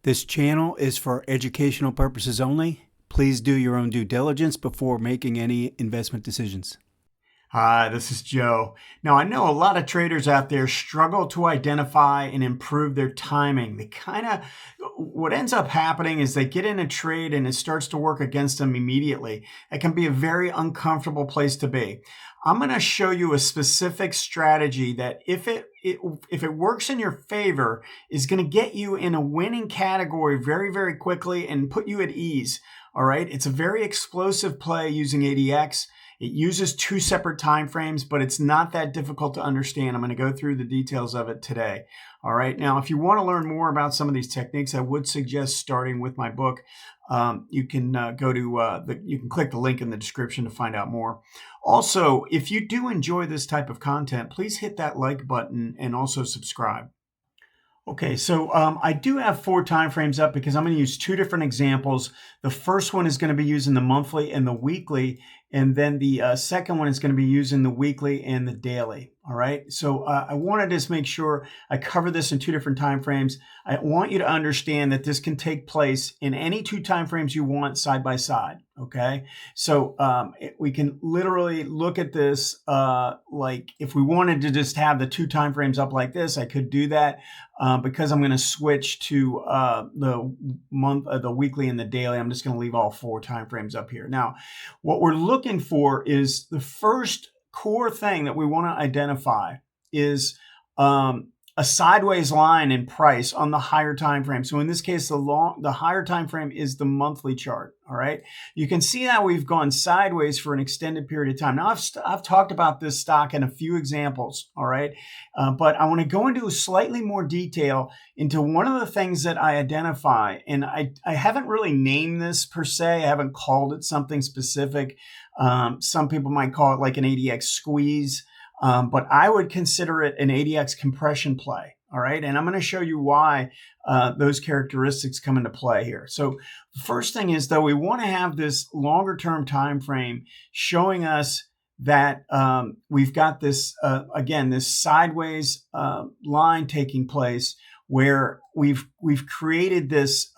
This channel is for educational purposes only. Please do your own due diligence before making any investment decisions. Hi, this is Joe. Now, I know a lot of traders out there struggle to identify and improve their timing. What ends up happening is they get in a trade and it starts to work against them immediately. It can be a very uncomfortable place to be. I'm going to show you a specific strategy that if it works in your favor, is going to get you in a winning category very, very quickly and put you at ease. All right. It's a very explosive play using ADX. It uses two separate time frames, but it's not that difficult to understand. I'm going to go through the details of it today. All right. Now, if you want to learn more about some of these techniques, I would suggest starting with my book. You can you can click the link in the description to find out more. Also, if you do enjoy this type of content, please hit that like button and also subscribe. Okay, so I do have 4 time frames up because I'm going to use 2 different examples. The first one is going to be using the monthly and the weekly, and then the second one is going to be using the weekly and the daily. All right, so I wanted to just make sure I cover this in 2 different time frames. I want you to understand that this can take place in any 2 time frames you want side by side. Okay, so we can literally look at this like if we wanted to just have the 2 time frames up like this, I could do that. Because I'm going to switch to the weekly and the daily, I'm just going to leave all 4 time frames up here. Now, what we're looking for is the first core thing that we want to identify is a sideways line in price on the higher time frame. So in this case, the higher time frame is the monthly chart. All right, you can see that we've gone sideways for an extended period of time. Now I've talked about this stock in a few examples. All right, but I want to go into slightly more detail into one of the things that I identify, and I haven't really named this per se. I haven't called it something specific. Some people might call it like an ADX squeeze. But I would consider it an ADX compression play. All right. And I'm going to show you why those characteristics come into play here. So the first thing is, though, we want to have this longer term time frame showing us that we've got this, again, this sideways line taking place where we've created this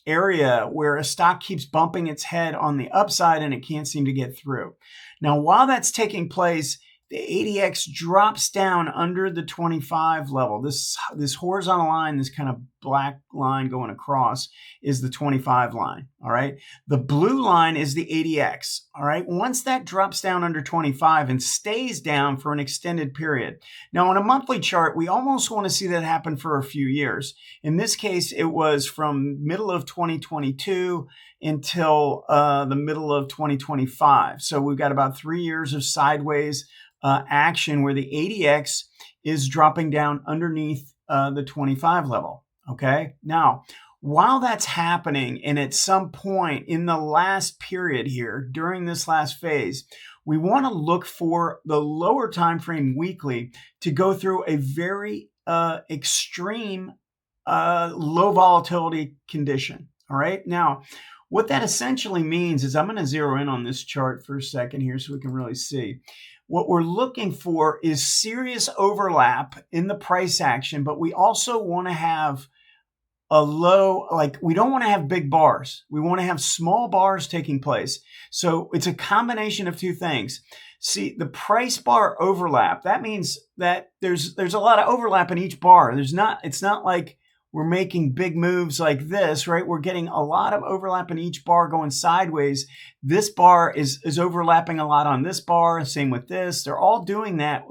area where a stock keeps bumping its head on the upside and it can't seem to get through. Now, while that's taking place, the ADX drops down under the 25 level. This horizontal line, this kind of black line going across, is the 25 line. All right. The blue line is the ADX. All right. Once that drops down under 25 and stays down for an extended period. Now, on a monthly chart, we almost want to see that happen for a few years. In this case, it was from middle of 2022 until the middle of 2025. So we've got about 3 years of sideways action where the ADX is dropping down underneath the 25 level. Okay. Now, while that's happening, and at some point in the last period here, during this last phase, we want to look for the lower time frame weekly to go through a very extreme low volatility condition. All right. Now, what that essentially means is, I'm going to zero in on this chart for a second here so we can really see. What we're looking for is serious overlap in the price action, but we also want to have a low, like we don't want to have big bars. We want to have small bars taking place. So it's a combination of 2 things. See, the price bar overlap, that means that there's a lot of overlap in each bar. It's not like we're making big moves like this, right? We're getting a lot of overlap in each bar going sideways. This bar is overlapping a lot on this bar. Same with this. They're all doing that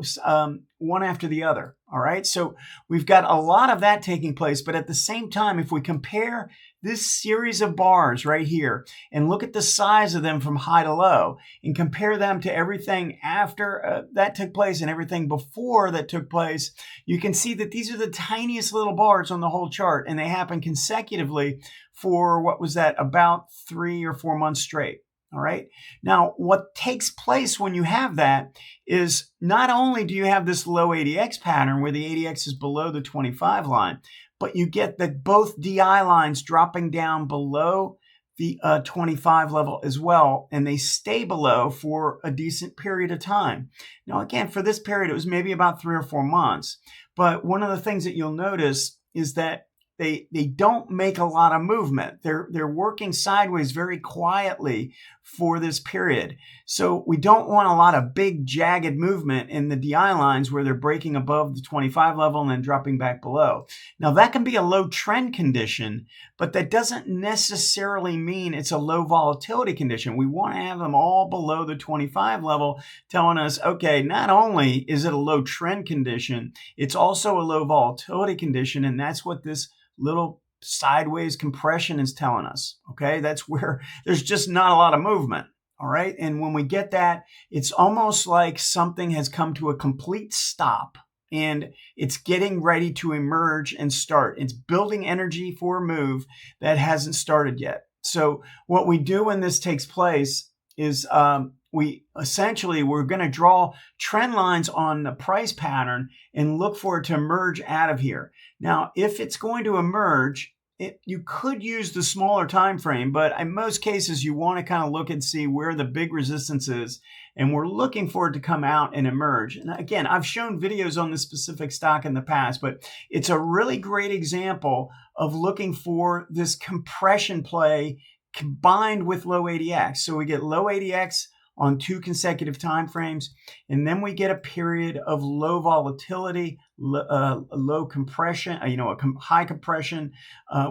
one after the other. All right. So we've got a lot of that taking place. But at the same time, if we compare this series of bars right here and look at the size of them from high to low and compare them to everything after that took place and everything before that took place, you can see that these are the tiniest little bars on the whole chart, and they happen consecutively for what was that, about 3 or 4 months straight. All right. Now, what takes place when you have that is not only do you have this low ADX pattern where the ADX is below the 25 line, but you get that both DI lines dropping down below the 25 level as well, and they stay below for a decent period of time. Now, again, for this period, it was maybe about 3 or 4 months. But one of the things that you'll notice is that they don't make a lot of movement. They're working sideways very quietly for this period. So we don't want a lot of big jagged movement in the DI lines where they're breaking above the 25 level and then dropping back below. Now that can be a low trend condition, but that doesn't necessarily mean it's a low volatility condition. We want to have them all below the 25 level, telling us, okay, not only is it a low trend condition, it's also a low volatility condition, and that's what this little sideways compression is telling us. Okay, that's where there's just not a lot of movement. All right, and when we get that, it's almost like something has come to a complete stop and it's getting ready to emerge and start. It's building energy for a move that hasn't started yet. So what we do when this takes place is we're going to draw trend lines on the price pattern and look for it to emerge out of here. Now, if it's going to emerge, you could use the smaller time frame, but in most cases, you want to kind of look and see where the big resistance is, and we're looking for it to come out and emerge. And again, I've shown videos on this specific stock in the past, but it's a really great example of looking for this compression play combined with low ADX. So we get low ADX on 2 consecutive time frames, and then we get a period of low volatility, low compression, high compression,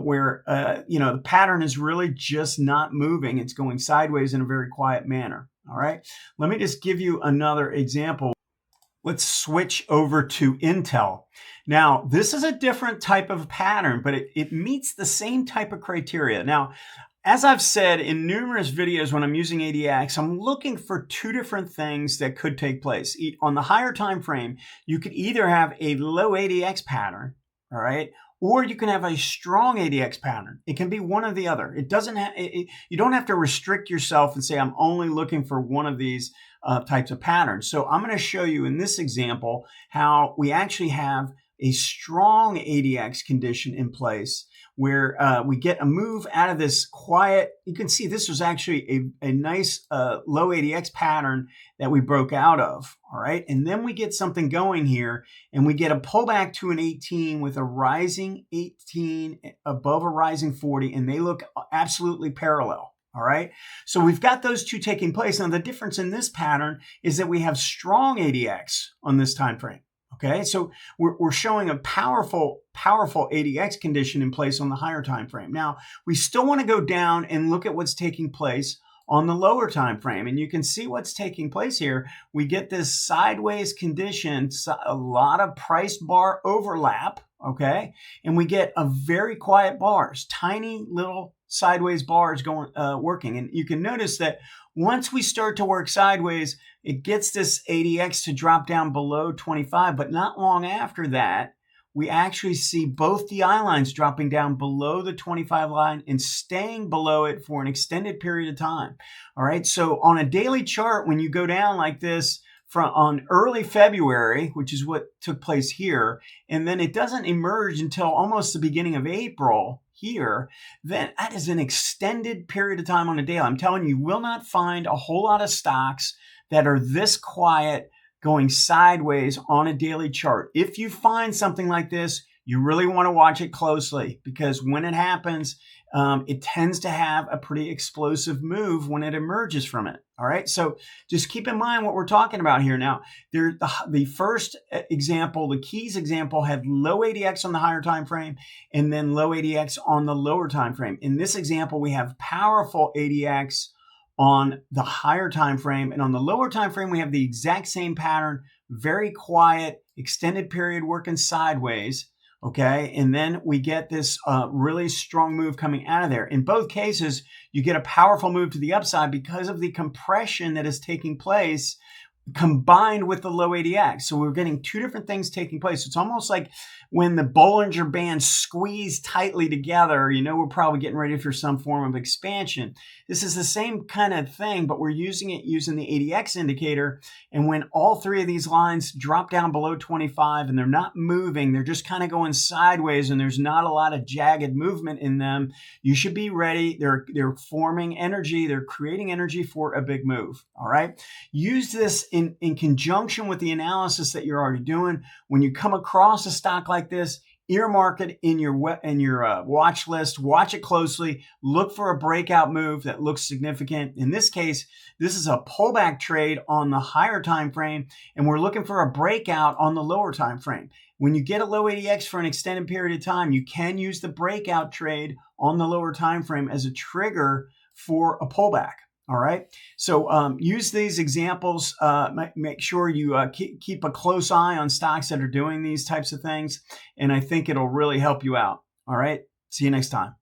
where the pattern is really just not moving. It's going sideways in a very quiet manner. All right, let me just give you another example. Let's switch over to Intel. Now, this is a different type of pattern, but it meets the same type of criteria. Now, as I've said in numerous videos when I'm using ADX, I'm looking for 2 different things that could take place. On the higher time frame, you could either have a low ADX pattern, all right, or you can have a strong ADX pattern. It can be one or the other. It doesn't have. You don't have to restrict yourself and say I'm only looking for one of these types of patterns. So I'm going to show you in this example how we actually have a strong ADX condition in place where we get a move out of this quiet. You can see this was actually a nice low ADX pattern that we broke out of. All right. And then we get something going here and we get a pullback to an 18 with a rising 18 above a rising 40, and they look absolutely parallel. All right. So we've got those 2 taking place. Now, the difference in this pattern is that we have strong ADX on this time frame. Okay, so we're showing a powerful ADX condition in place on the higher time frame. Now, we still want to go down and look at what's taking place on the lower time frame, and you can see what's taking place here. We get this sideways condition, a lot of price bar overlap, okay, and we get a very quiet bars, tiny little sideways bars going working, and you can notice that once we start to work sideways, it gets this ADX to drop down below 25, but not long after that, we actually see both DI lines dropping down below the 25 line and staying below it for an extended period of time. All right, so on a daily chart, when you go down like this on early February, which is what took place here, and then it doesn't emerge until almost the beginning of April here, then that is an extended period of time on a daily. I'm telling you, you will not find a whole lot of stocks that are this quiet going sideways on a daily chart. If you find something like this, you really want to watch it closely, because when it happens, it tends to have a pretty explosive move when it emerges from it. All right, so just keep in mind what we're talking about here. Now, the first example, the keys example, had low ADX on the higher time frame and then low ADX on the lower time frame. In this example, we have powerful ADX on the higher time frame, and on the lower time frame, we have the exact same pattern, very quiet, extended period working sideways. Okay, and then we get this really strong move coming out of there. In both cases, you get a powerful move to the upside because of the compression that is taking place combined with the low ADX. So we're getting 2 different things taking place. It's almost like when the Bollinger Bands squeeze tightly together, we're probably getting ready for some form of expansion. This is the same kind of thing, but we're using the ADX indicator. And when all 3 of these lines drop down below 25 and they're not moving, they're just kind of going sideways and there's not a lot of jagged movement in them, you should be ready. They're forming energy. They're creating energy for a big move. All right. Use this in conjunction with the analysis that you're already doing. When you come across a stock like this, earmark it in your watch list. Watch it closely. Look for a breakout move that looks significant. In this case, this is a pullback trade on the higher time frame, and we're looking for a breakout on the lower time frame. When you get a low ADX for an extended period of time, you can use the breakout trade on the lower time frame as a trigger for a pullback. All right. So use these examples. Make sure you keep a close eye on stocks that are doing these types of things. And I think it'll really help you out. All right. See you next time.